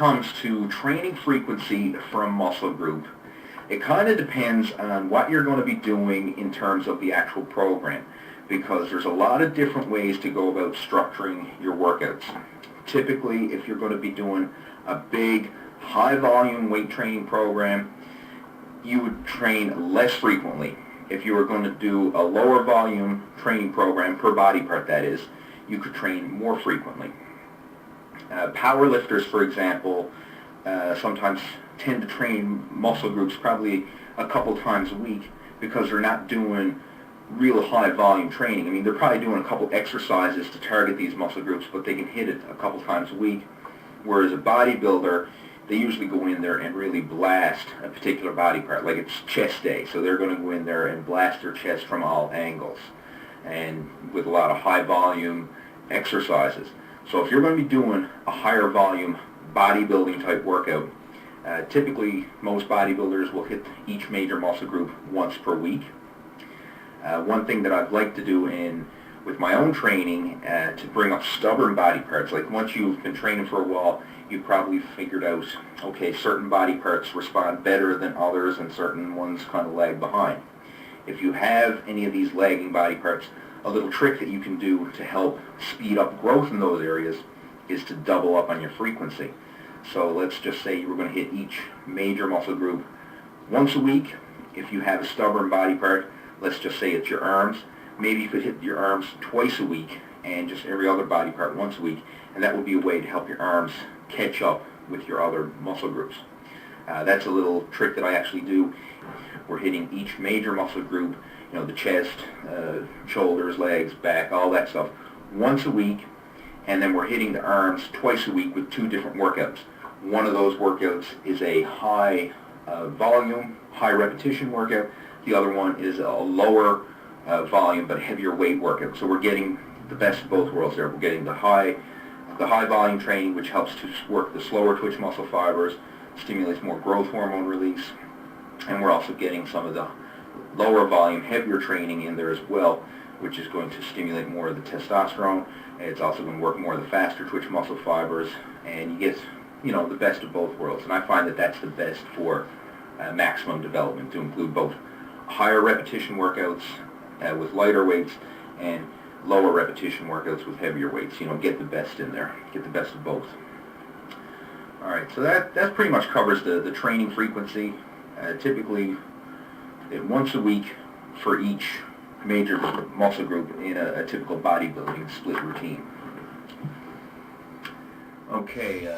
comes to training frequency for a muscle group, it kind of depends on what you're going to be doing in terms of the actual program, because there's a lot of different ways to go about structuring your workouts. Typically, if you're going to be doing a big, high-volume weight training program, you would train less frequently. If you were going to do a lower volume training program, per body part that is, you could train more frequently. Power lifters, for example, sometimes tend to train muscle groups probably a couple times a week because they're not doing real high volume training. I mean, they're probably doing a couple exercises to target these muscle groups, but they can hit it a couple times a week. Whereas a bodybuilder, they usually go in there and really blast a particular body part, like it's chest day, so they're going to go in there and blast their chest from all angles, and with a lot of high volume exercises. So if you're going to be doing a higher volume bodybuilding type workout, typically most bodybuilders will hit each major muscle group once per week. One thing that I'd like to do with my own training to bring up stubborn body parts, like once you've been training for a while, you've probably figured out, okay, certain body parts respond better than others and certain ones kind of lag behind. If you have any of these lagging body parts, a little trick that you can do to help speed up growth in those areas is to double up on your frequency. So let's just say you were going to hit each major muscle group once a week. If you have a stubborn body part, let's just say it's your arms, maybe you could hit your arms twice a week and just every other body part once a week, and that would be a way to help your arms catch up with your other muscle groups. That's a little trick that I actually do. We're hitting each major muscle group, the chest, shoulders, legs, back, all that stuff, once a week, and then we're hitting the arms twice a week with two different workouts. One of those workouts is a high volume, high repetition workout. The other one is a lower volume but heavier weight workout. So we're getting the best of both worlds there. We're getting the high volume training, which helps to work the slower twitch muscle fibers, stimulates more growth hormone release, and we're also getting some of the lower volume, heavier training in there as well, which is going to stimulate more of the testosterone, and it's also going to work more of the faster twitch muscle fibers, and you get the best of both worlds. And I find that that's the best for maximum development, to include both higher repetition workouts with lighter weights and lower repetition workouts with heavier weights. Get the best in there, get the best of both. All right, so that pretty much covers the training frequency. Typically once a week for each major muscle group in a typical bodybuilding split routine. Okay.